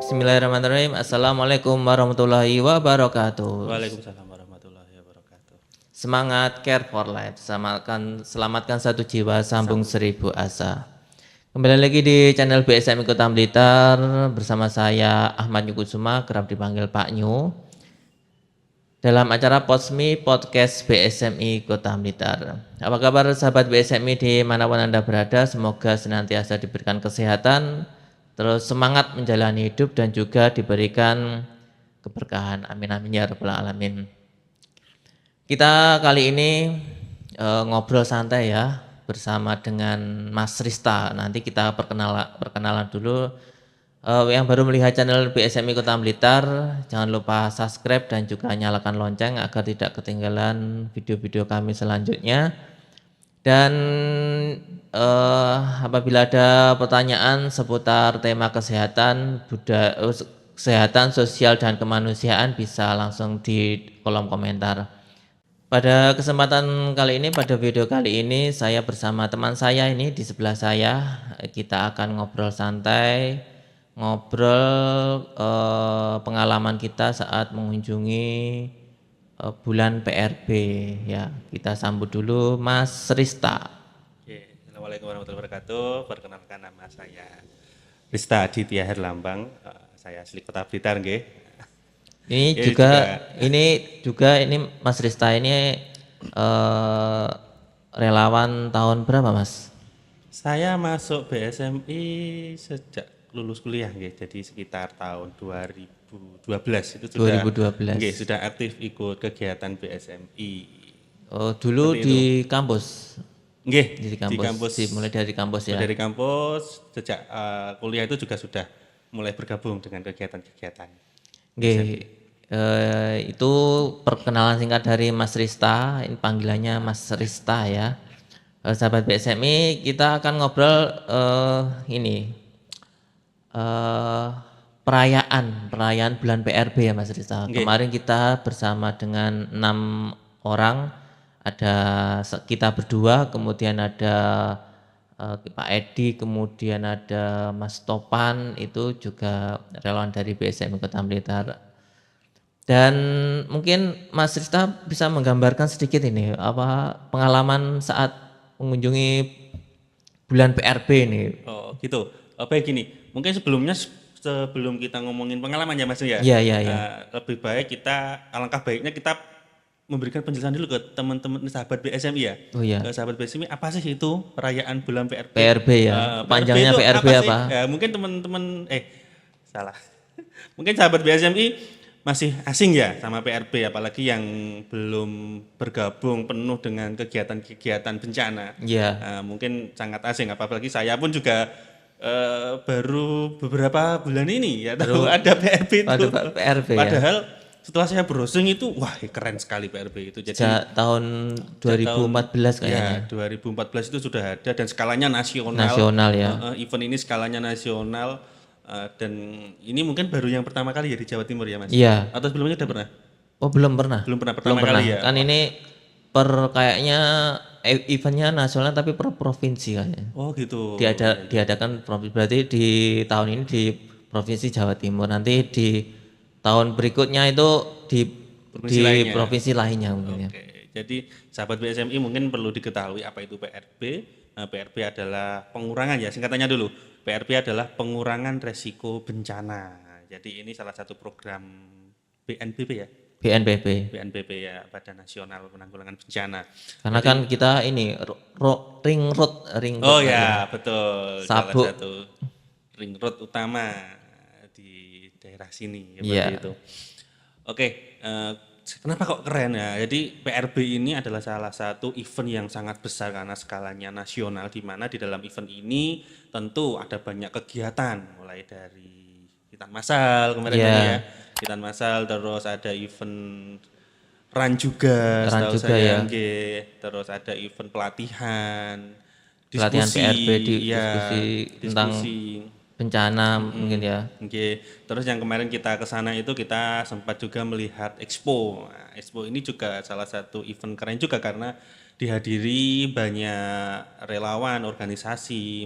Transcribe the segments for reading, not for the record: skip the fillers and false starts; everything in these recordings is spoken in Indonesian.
Bismillahirrahmanirrahim. Assalamualaikum warahmatullahi wabarakatuh. Waalaikumsalam warahmatullahi wabarakatuh. Semangat care for life. Selamatkan satu jiwa, sambung seribu asa. Kembali lagi di channel BSMI Kota Blitar bersama saya Ahmad Nyukusuma, kerap dipanggil Pak Nyu. Dalam acara POSMI Podcast BSMI Kota Blitar. Apa kabar sahabat BSMI dimanapun Anda berada? Semoga senantiasa diberikan kesehatan, terus semangat menjalani hidup dan juga diberikan keberkahan. Amin amin ya rabbal alamin. Kita kali ini ngobrol santai ya bersama dengan Mas Rista. Nanti kita perkenalan dulu. Yang baru melihat channel BSMI Kota Blitar, jangan lupa subscribe dan juga nyalakan lonceng agar tidak ketinggalan video-video kami selanjutnya. Dan apabila ada pertanyaan seputar tema kesehatan, kesehatan sosial dan kemanusiaan bisa langsung di kolom komentar. Pada kesempatan kali ini, pada video kali ini saya bersama teman saya ini di sebelah saya. Kita akan ngobrol santai, pengalaman kita saat mengunjungi bulan PRB ya. Kita sambut dulu Mas Rista. Oke, Assalamualaikum warahmatullahi wabarakatuh. Perkenalkan nama saya Rista Aditya Herlambang. Saya asli Kota Blitar nggih. Ini ini Mas Rista ini relawan tahun berapa Mas? Saya masuk BSMI sejak lulus kuliah nggih. Jadi sekitar tahun 2012 itu sudah 2012. nggih, sudah aktif ikut kegiatan BSMI. Oh, dulu Seperti di kampus. Nggih, Di kampus. Mulai dari kampus ya. Dari kampus sejak kuliah itu juga sudah mulai bergabung dengan kegiatan-kegiatan. Nggih, itu perkenalan singkat dari Mas Rista, ini panggilannya Mas Rista ya. Sahabat BSMI, kita akan ngobrol perayaan bulan PRB ya Mas Rista. Nggih. Kemarin kita bersama dengan 6 orang, ada kita berdua, kemudian ada Pak Edi, kemudian ada Mas Topan, itu juga relawan dari BSMI Kota Blitar. Dan mungkin Mas Rista bisa menggambarkan sedikit ini apa pengalaman saat mengunjungi bulan PRB ini. Oh gitu. Baik gini, mungkin sebelum kita ngomongin pengalaman ya Mas ya. Iya, iya, iya. Lebih baik alangkah baiknya kita memberikan penjelasan dulu ke teman-teman sahabat BSMI ya. Oh iya. Ke sahabat BSMI apa sih itu perayaan bulan PRB? PRB ya. Panjangnya itu PRB sih? apa? Ya, mungkin teman-teman salah. Mungkin sahabat BSMI masih asing ya sama PRB, apalagi yang belum bergabung penuh dengan kegiatan-kegiatan bencana. Iya. Mungkin sangat asing, apalagi saya pun juga baru beberapa bulan ini ya tahu ada PRB itu. Ada PRB ya. Padahal setelah saya browsing itu, wah keren sekali PRB itu. Jadi Sejak tahun 2014 kayaknya. ya 2014 itu sudah ada dan skalanya nasional. Nasional ya. Event ini skalanya nasional. Dan ini mungkin baru yang pertama kali ya di Jawa Timur ya Mas? Iya. Atau sebelumnya udah pernah? Oh belum pernah. Belum pernah pertama kali ya? Kan ini kayaknya eventnya nasional tapi per provinsi kayaknya. Oh gitu. Diadakan provinsi, berarti di tahun ini di provinsi Jawa Timur. Nanti di tahun berikutnya itu di provinsi lainnya mungkin ya. Oke. Jadi sahabat BSMI mungkin perlu diketahui apa itu PRB. PRB adalah pengurangan ya, singkatannya dulu. PRB adalah pengurangan resiko bencana. Jadi ini salah satu program BNPB ya. BNPB ya, Badan Nasional Penanggulangan Bencana. Karena kan kita ini ring road. Oh ya, betul. Sabuk. Salah satu ring road utama di daerah sini seperti Iya. itu. Oke, kenapa kok keren ya? Jadi PRB ini adalah salah satu event yang sangat besar karena skalanya nasional, di mana di dalam event ini tentu ada banyak kegiatan, mulai dari hitan massal kemarin tadi ya, hitan massal, terus ada event run juga, setahu saya, terus ada event pelatihan PRB diskusi tentang bencana mungkin ya. Oke. Terus yang kemarin kita ke sana itu kita sempat juga melihat Expo. Nah, Expo ini juga salah satu event keren juga karena dihadiri banyak relawan, organisasi,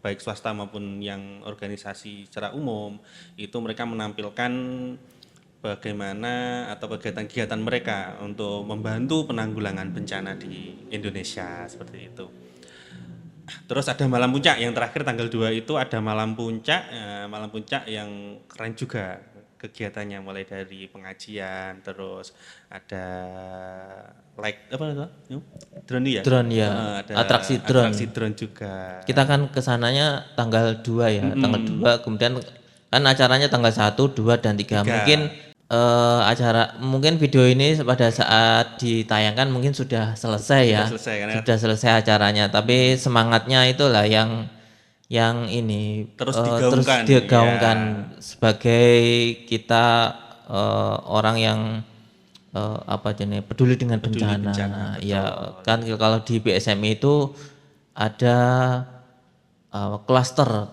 baik swasta maupun yang organisasi secara umum, itu mereka menampilkan bagaimana atau kegiatan-kegiatan mereka untuk membantu penanggulangan bencana di Indonesia seperti itu. Terus ada malam puncak yang terakhir tanggal 2 itu ada malam puncak yang keren juga kegiatannya, mulai dari pengajian, terus ada apa itu? Drone ya? Drone ya, Ada atraksi drone. atraksi drone juga. Kita kan kesananya tanggal 2 ya, tanggal 2 kemudian kan acaranya tanggal 1, 2 dan 3. Mungkin mungkin video ini pada saat ditayangkan mungkin sudah selesai ya. Selesai kan ya? Sudah selesai acaranya, tapi semangatnya itulah yang ini Terus terus digaungkan, digaungkan sebagai kita orang yang apa jenis peduli dengan bencana. Ya kan kalau di BSMI itu ada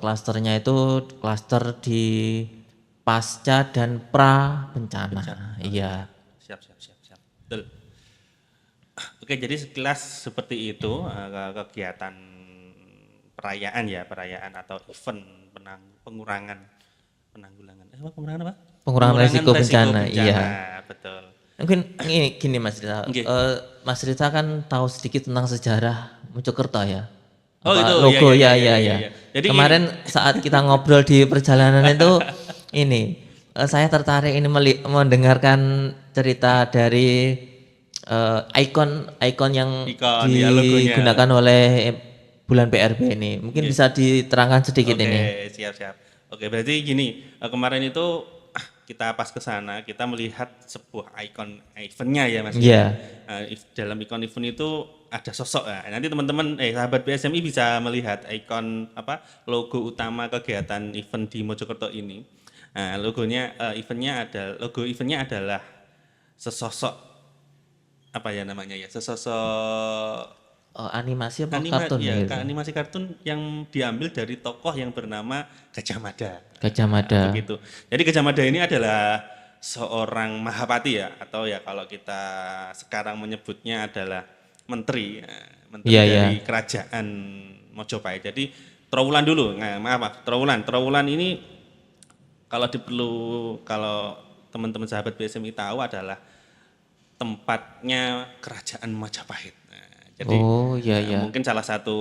klasternya itu klaster di pasca dan pra bencana. Iya. Siap. Betul. Oke, jadi sekilas seperti itu kegiatan perayaan atau event penanggulangan Pengurangan resiko bencana. Iya. Betul. Mungkin gini Mas Rita. Mas Rita kan tahu sedikit tentang sejarah Mojokerto ya. Oh itu logo ya. Jadi kemarin saat kita ngobrol di perjalanan itu saya tertarik ini mendengarkan cerita dari ikon yang digunakan oleh bulan PRB ini. Mungkin bisa diterangkan sedikit ini. Oke, siap. Oke, berarti gini, kemarin itu kita pas ke sana kita melihat sebuah ikon eventnya ya Mas. Iya. Dalam ikon event itu ada sosok. Nanti teman-teman sahabat BSMI bisa melihat ikon logo utama kegiatan event di Mojokerto ini. Logo eventnya adalah sesosok sesosok animasi apa kartun ya? Animasi kartun yang diambil dari tokoh yang bernama Gajah Mada. Gajah Mada. Begitu. Jadi Gajah Mada ini adalah seorang Mahapati ya, atau ya kalau kita sekarang menyebutnya adalah menteri dari kerajaan Mojopahit. Jadi Trowulan dulu, Trowulan ini kalau teman-teman sahabat BSMI tahu adalah tempatnya kerajaan Majapahit. Jadi mungkin salah satu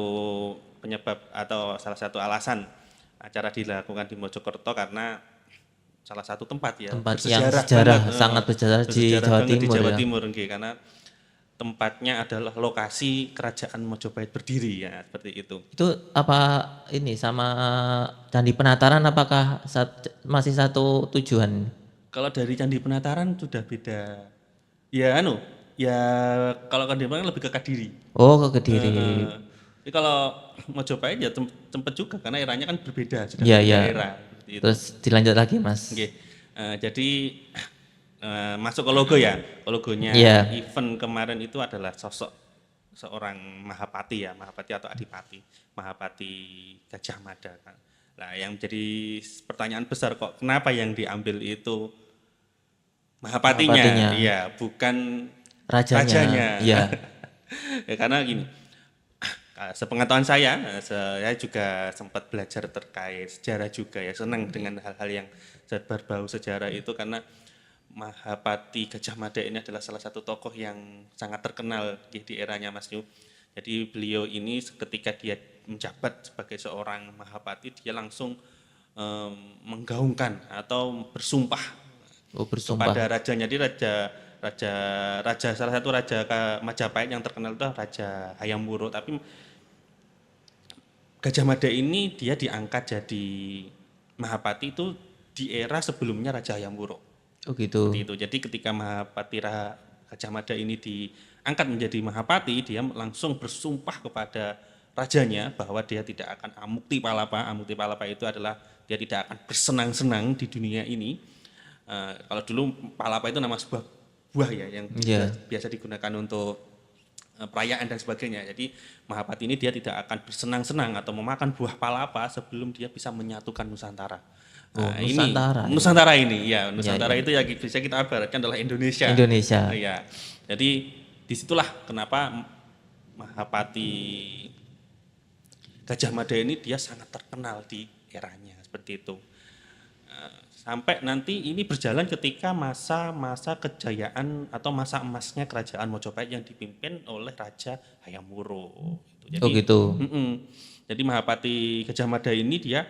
penyebab atau salah satu alasan acara dilakukan di Mojokerto karena salah satu tempat yang sejarah sangat bersejarah di Jawa Timur karena tempatnya adalah lokasi kerajaan Mojopahit berdiri ya, seperti itu. Itu apa ini sama Candi Penataran apakah masih satu tujuan? Kalau dari Candi Penataran sudah beda. Ya kalau Candi Penataran lebih ke Kediri. Oh, ke Kediri. Tapi kalau Mojopahit ya tempat juga karena eranya kan berbeda sudah era. Terus dilanjut lagi Mas. Jadi masuk ke logo ya. Logonya event kemarin itu adalah sosok seorang Mahapati atau Adipati, Mahapati Gajah Mada kan. Nah, yang jadi pertanyaan besar kok kenapa yang diambil itu Mahapatinya? Iya, bukan rajanya. Iya. Ya, karena gini, sepengetahuan saya juga sempat belajar terkait sejarah juga ya, senang dengan hal-hal yang berbau sejarah itu karena Mahapati Gajah Mada ini adalah salah satu tokoh yang sangat terkenal di eranya Mas Yu. Jadi beliau ini ketika dia menjabat sebagai seorang Mahapati, dia langsung menggaungkan atau bersumpah kepada rajanya. Jadi salah satu raja Majapahit yang terkenal itu Raja Hayam Wuruk, tapi Gajah Mada ini dia diangkat jadi Mahapati itu di era sebelumnya Raja Hayam Wuruk. Oh gitu. Jadi ketika Mahapati Gajah Mada ini diangkat menjadi Mahapati, dia langsung bersumpah kepada rajanya bahwa dia tidak akan amukti palapa. Amukti palapa itu adalah dia tidak akan bersenang-senang di dunia ini. Kalau dulu palapa itu nama sebuah buah ya yang biasa digunakan untuk perayaan dan sebagainya. Jadi Mahapati ini dia tidak akan bersenang-senang atau memakan buah palapa sebelum dia bisa menyatukan Nusantara. Nusantara ini itu ya bisa kita ibaratkan adalah Indonesia. Ya. Jadi disitulah kenapa Mahapati Gajah Mada ini dia sangat terkenal di eranya seperti itu. Sampai nanti ini berjalan ketika masa-masa kejayaan atau masa emasnya kerajaan Mojopahit yang dipimpin oleh Raja Hayam Wuruk. Oh gitu. Jadi Mahapati Gajah Mada ini dia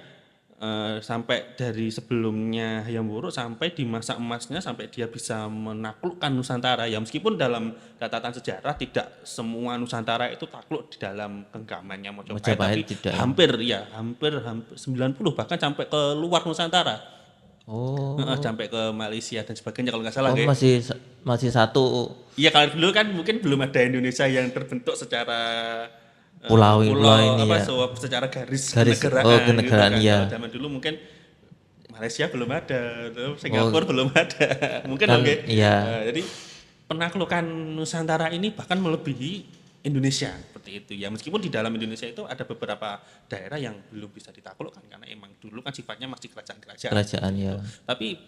sampai dari sebelumnya Hayam Wuruk sampai di masa emasnya sampai dia bisa menaklukkan Nusantara. Ya meskipun dalam catatan sejarah tidak semua Nusantara itu takluk di dalam genggamannya Mojopahit, tapi Tidak ya? hampir 90 bahkan sampai ke luar Nusantara. Oh, Sampai ke Malaysia dan sebagainya kalau nggak salah. Kayak. masih satu Iya kalau dulu kan mungkin belum ada Indonesia yang terbentuk secara pulau ini ya. secara garis kenegaraan kenegaraan gitu kan. ya. Kalau zaman dulu mungkin Malaysia belum ada, Singapura belum ada, mungkin oke. Iya. Jadi penaklukan Nusantara ini bahkan melebihi Indonesia seperti itu ya. Meskipun di dalam Indonesia itu ada beberapa daerah yang belum bisa ditaklukkan karena emang dulu kan sifatnya masih kerajaan ya. Tapi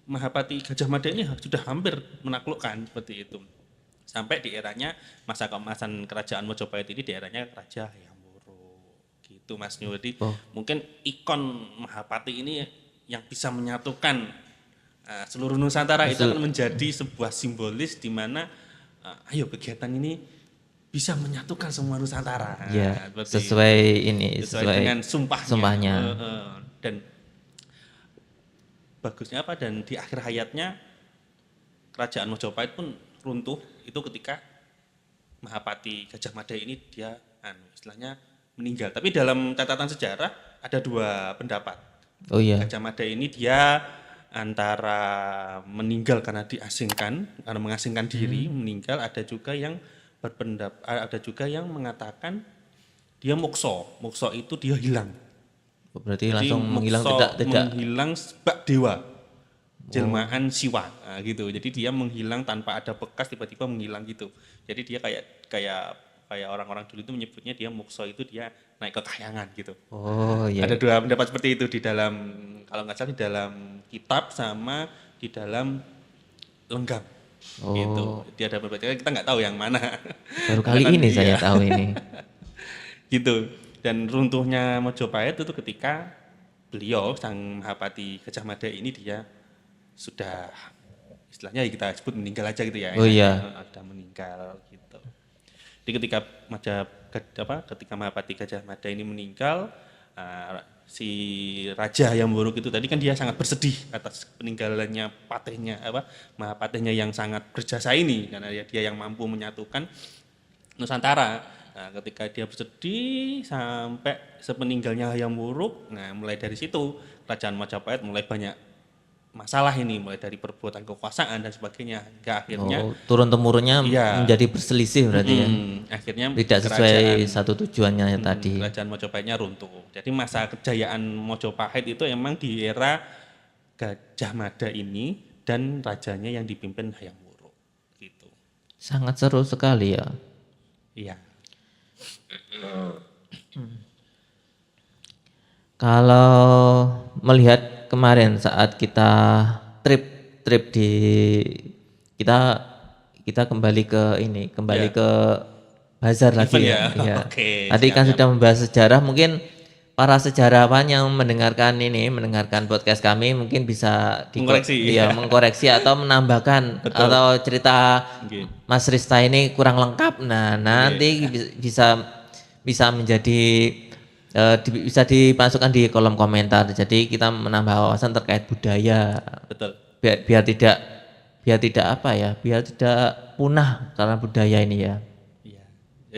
Mahapati Gajah Mada ini sudah hampir menaklukkan seperti itu. Sampai di eranya masa keemasan kerajaan Mojopahit ini di eranya Raja Hayam Wuruk. Gitu Mas Nyo. Jadi mungkin ikon Mahapati ini yang bisa menyatukan seluruh Nusantara itu akan menjadi sebuah simbolis di mana ayo kegiatan ini bisa menyatukan semua Nusantara. Ya, sesuai dengan sumpahnya. Sumpahnya. Dan bagusnya apa? Dan di akhir hayatnya kerajaan Mojopahit pun runtuh itu ketika Mahapati Gajah Mada ini dia istilahnya meninggal. Tapi dalam catatan sejarah ada dua pendapat. Oh iya. Gajah Mada ini dia antara meninggal karena diasingkan, karena mengasingkan diri, meninggal. Ada juga yang mengatakan dia mokso itu dia hilang. Berarti langsung menghilang tidak menghilang bak dewa jelmaan siwa gitu. Jadi dia menghilang tanpa ada bekas, tiba-tiba menghilang gitu. Jadi dia kayak orang-orang dulu itu menyebutnya dia mokso itu dia naik ke kahyangan gitu. Oh iya. Ada dua pendapat seperti itu di dalam, kalau nggak salah di dalam kitab sama di dalam lenggam. Gitu. Dia ada beberapa, kita nggak tahu yang mana. Baru kali ini saya tahu ini. Gitu. Dan runtuhnya Mojopahit itu ketika beliau sang Mahapati Gajah Mada ini dia sudah istilahnya kita sebut meninggal aja gitu ya. Oh iya. Ada meninggal gitu. Jadi ketika Mahapati Gajah Mada ini meninggal, si Raja Hayam Wuruk itu tadi kan dia sangat bersedih atas peninggalannya Mahapatihnya yang sangat berjasa ini karena dia yang mampu menyatukan Nusantara. Nah, ketika dia bersedih sampai sepeninggalnya Hayam Wuruk, nah mulai dari situ kerajaan Majapahit mulai banyak masalah ini, mulai dari perbuatan kekuasaan dan sebagainya hingga akhirnya turun temurunnya menjadi berselisih berarti ya. Akhirnya tidak sesuai satu tujuannya tadi. Kerajaan Mojopahitnya runtuh. Jadi masa kejayaan Mojopahit itu emang di era Gajah Mada ini dan rajanya yang dipimpin Hayam Wuruk gitu. Sangat seru sekali ya. Iya. Kalau melihat kemarin saat kita trip di kita kembali ke bazar lagi ya. Oke, tadi kan sudah membahas sejarah, mungkin para sejarawan yang mendengarkan podcast kami mungkin bisa mengkoreksi atau menambahkan atau cerita Mas Rista ini kurang lengkap. Nah, nanti bisa menjadi bisa dimasukkan di kolom komentar. Jadi kita menambah wawasan terkait budaya. Betul. Biar tidak punah karena budaya ini ya. Iya.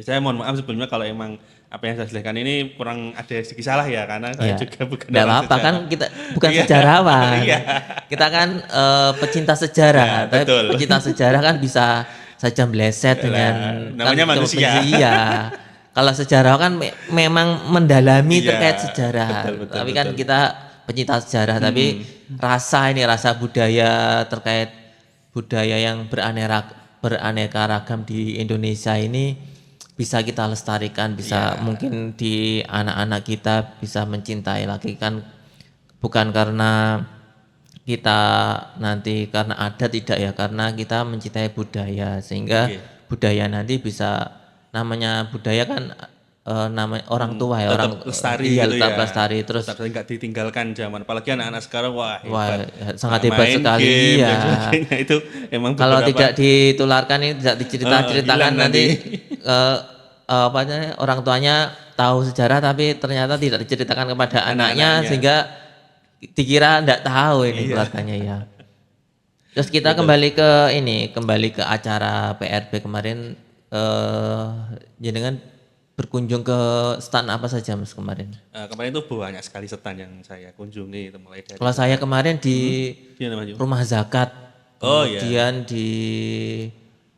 Saya mohon maaf sebelumnya kalau emang apa yang saya jelaskan ini kurang ada segi salah ya, karena saya juga bukan tidak apa-apa kan, kita bukan sejarawan. Kita kan pecinta sejarah. Tapi pecinta sejarah kan bisa saja meleset dengan namanya manusia. Iya. Kalau sejarah kan memang mendalami terkait sejarah. Tapi kan kita pecinta sejarah, tapi rasa budaya terkait budaya yang beraneka ragam di Indonesia ini bisa kita lestarikan, bisa mungkin di anak-anak kita bisa mencintai lagi kan, bukan karena kita nanti karena adat, tidak ya, karena kita mencintai budaya sehingga budaya nanti bisa, namanya budaya kan namanya orang tua ya, tetap orang lestari iya gitu tetap ya. lestari terus Tetap nggak ditinggalkan zaman. Apalagi anak-anak sekarang wah wah hebat. sangat Nah, hebat main sekali game dan iya. sebagainya itu emang Kalau beberapa tidak ditularkan ini tidak hilang diceritakan nanti nanti. eh, apa namanya, orang tuanya tahu sejarah tapi ternyata tidak diceritakan kepada anaknya Anak-anaknya. sehingga dikira tidak tahu ini Iya, keluarganya ya. Terus kita betul. kembali ke acara PRB kemarin, jenengan berkunjung ke stand apa saja Mas kemarin? Kemarin itu banyak sekali stand yang saya kunjungi itu mulai dari Kalau saya kemarin di di mana Mas Yu? rumah zakat, Oh ya. kemudian di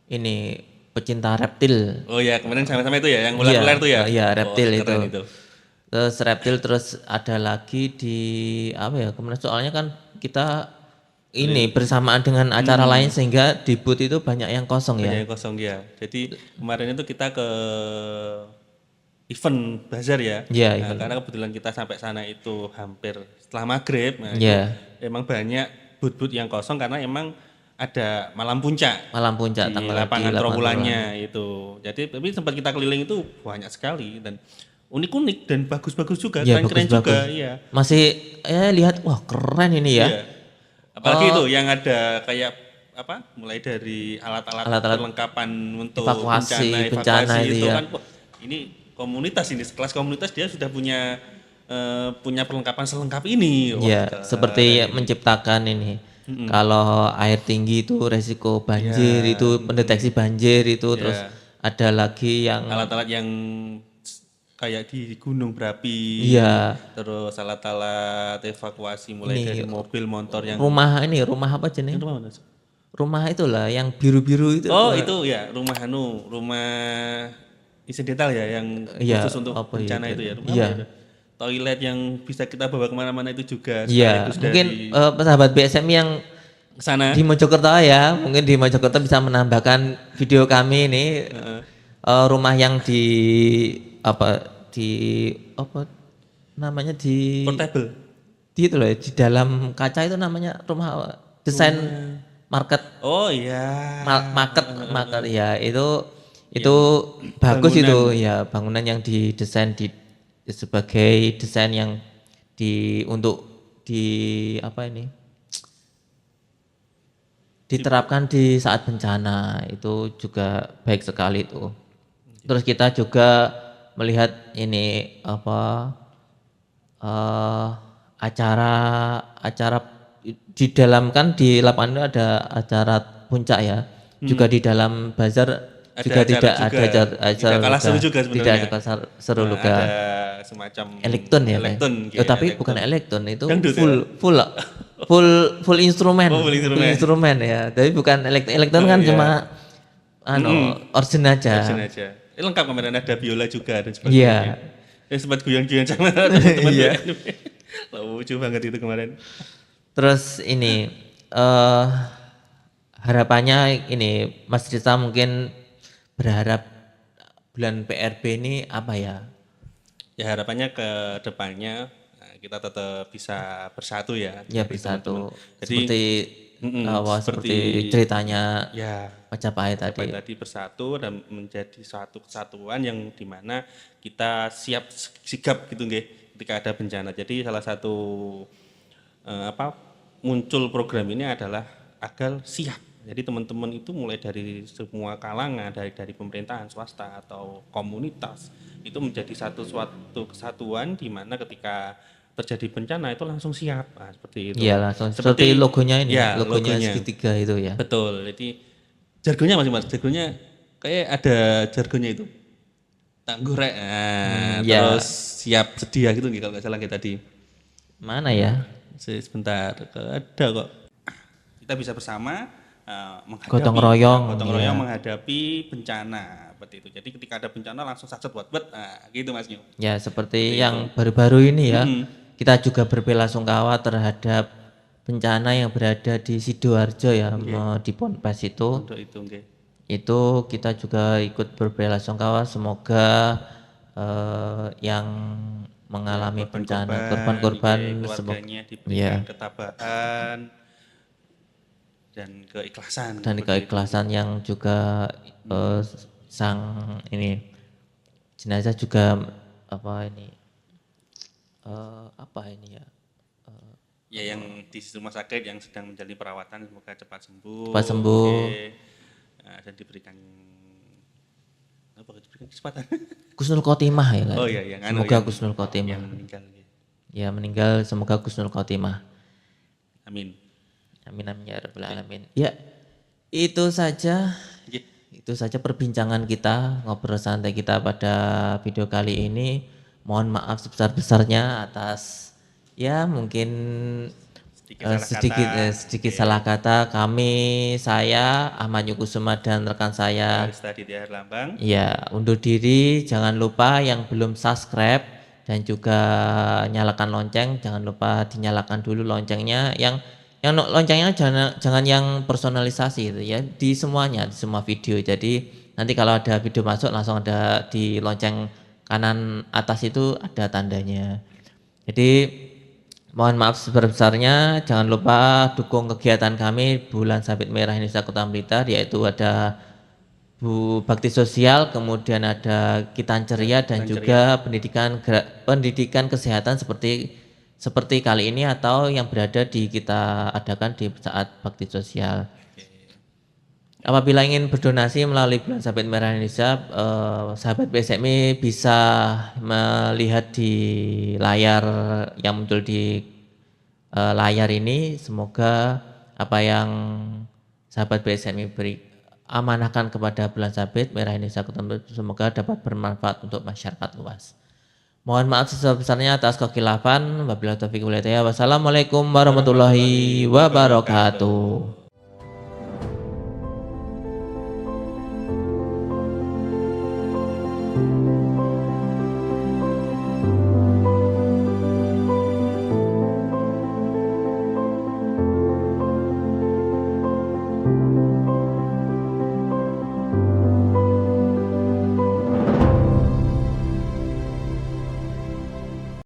ini pecinta reptil. Oh ya, kemarin sama-sama itu ya yang Iya, ular-ular tuh ya. iya Oh, reptil itu. keren itu. Terus reptil terus ada lagi di apa ya? Kemarin soalnya kan kita ini bersamaan dengan acara lain sehingga di booth itu banyak yang kosong ya. Banyak yang kosong ya. Jadi kemarin itu kita ke event bazar ya. Iya, Nah, event. karena kebetulan kita sampai sana itu hampir setelah maghrib. Nah, itu Iya, emang banyak booth-booth yang kosong karena emang ada malam puncak malam puncak di tanggal lapangan di lapangan Trawulannya itu. Jadi tapi sempat kita keliling itu banyak sekali dan unik-unik dan bagus-bagus juga, Iya, keren-keren bagus-bagus. juga, iya. Masih lihat wah keren ini ya. Iya. Apalagi itu yang ada kayak apa? Mulai dari alat-alat Alat-alat perlengkapan untuk evakuasi, bencana evakuasi itu itu ya. kan wah, ini komunitas ini kelas komunitas dia sudah punya punya perlengkapan selengkap ini. Wah, Ya, seperti menciptakan ini. Kalau air tinggi itu resiko banjir, itu pendeteksi banjir itu terus ada lagi yang alat-alat yang kayak di gunung berapi. iya, Terus alat-alat evakuasi mulai dari mobil, motor yang rumah apa jenis? rumah mana? Rumah itulah yang biru-biru itu. Oh, itu ya rumah insidental ya yang Iya, khusus untuk apa bencana itu? itu ya. Rumah Iya. apa itu? Toilet yang bisa kita bawa kemana-mana itu juga Iya, sekaligus mungkin dari sahabat BSMI yang sana. di Mojokerto ya, mungkin di Mojokerto bisa menambahkan video kami ini rumah yang di apa namanya Portable. di itu loh di dalam kaca itu namanya rumah apa? Desain market Oh iya. market market ya itu bagus itu ya bangunan yang didesain sebagai desain yang untuk apa ini diterapkan di saat bencana itu juga baik sekali itu. Terus kita juga melihat ini apa acara acara di dalam kan di lapangan itu ada acara puncak ya. Juga di dalam bazar juga tidak ada acara Tidak kalah seru juga tidak sebenarnya. ada kasar seru Nah, juga. ada semacam Elektron ya, elektron, tapi elektron. bukan elektron itu Dangdut ya? full instrumen, Oh, full instrumen. instrumen ya. Tapi bukan elektron kan iya. cuma origin aja. Action aja. Lengkap kemarin ada biola juga dan Iya. sebagainya. Sempat guyon-guyon sama teman-teman. Iya. Lucu banget itu kemarin. Terus ini harapannya ini Mas Rita mungkin berharap bulan PRB ini apa ya? Ya harapannya ke depannya kita tetap bisa bersatu ya. Ya dari bersatu. teman-teman. Jadi Seperti seperti ceritanya ya Majapahit tadi. tadi bersatu dan menjadi suatu kesatuan yang dimana kita siap sigap gitu nggih ketika ada bencana. Jadi salah satu muncul program ini adalah agar siap. Jadi teman-teman itu mulai dari semua kalangan, dari pemerintahan, swasta atau komunitas itu menjadi suatu kesatuan di mana ketika terjadi bencana itu langsung siap. Nah, seperti itu. Iya langsung seperti logonya ini, Ya, logonya logonya. segitiga itu ya. Betul. Jadi jargonnya masih Mas, jargonnya kayak ada jargonnya itu. Tanggurek. Nah, ya. terus siap sedia gitu nih kalau nggak salah kayak tadi. Mana ya? Sebentar, ada kok. Kita bisa bersama menghadapi Gotong royong, gotong iya. royong menghadapi bencana seperti itu. Jadi ketika ada bencana langsung satset buat gitu Mas Nyu. Ya seperti yang baru-baru ini ya. Kita juga berbelasungkawa terhadap bencana yang berada di Sidoarjo ya, di Ponpes itu. Untuk itu nggih. Itu kita juga ikut berbelasungkawa semoga yang mengalami bencana korban-korban keluarganya diberikan Iya. ketabahan dan keikhlasan. dan keikhlasan yang juga sang ini jenazah juga apa ini apa ini ya, Ya yang di rumah sakit yang sedang menjalani perawatan semoga cepat sembuh. cepat sembuh. Oke. Dan diberikan kesempatan. Kusnul Khotimah ya kan. Oh iya, yang anu, Semoga yang- Kusnul Khotimah. Yang meninggal. Ya. Ya meninggal semoga Kusnul Khotimah. Amin. Amin amin ya rabbal alamin. Ya itu saja. Oke. Itu saja perbincangan kita, ngobrol santai kita pada video kali ini. Mohon maaf sebesar-besarnya atas ya mungkin sedikit salah kata kami, saya Ahmad Yukusuma dan rekan saya. Arista Ditya Herlambang. Ya, undur diri. Jangan lupa yang belum subscribe dan juga nyalakan lonceng, jangan lupa dinyalakan dulu loncengnya. Yang loncengnya jangan yang personalisasi itu ya, di semuanya, di semua video. Jadi nanti kalau ada video masuk langsung ada di lonceng kanan atas itu ada tandanya. Jadi mohon maaf sebesar-besarnya. Jangan lupa dukung kegiatan kami Bulan Sabit Merah Indonesia Kota Blitar, yaitu ada Bu Bakti Sosial, kemudian ada Kitan Ceria dan juga pendidikan kesehatan seperti kali ini atau yang berada di kita adakan di saat bakti sosial. Apabila ingin berdonasi melalui Bulan Sabit Merah Indonesia, sahabat BSMI bisa melihat di layar yang muncul di layar ini. Semoga apa yang sahabat BSMI beri amanahkan kepada Bulan Sabit Merah Indonesia semoga dapat bermanfaat untuk masyarakat luas. Mohon maaf sebesar-besarnya atas kekhilafan. Wabillahi taufiq wal hidayah. Wassalamualaikum warahmatullahi wabarakatuh.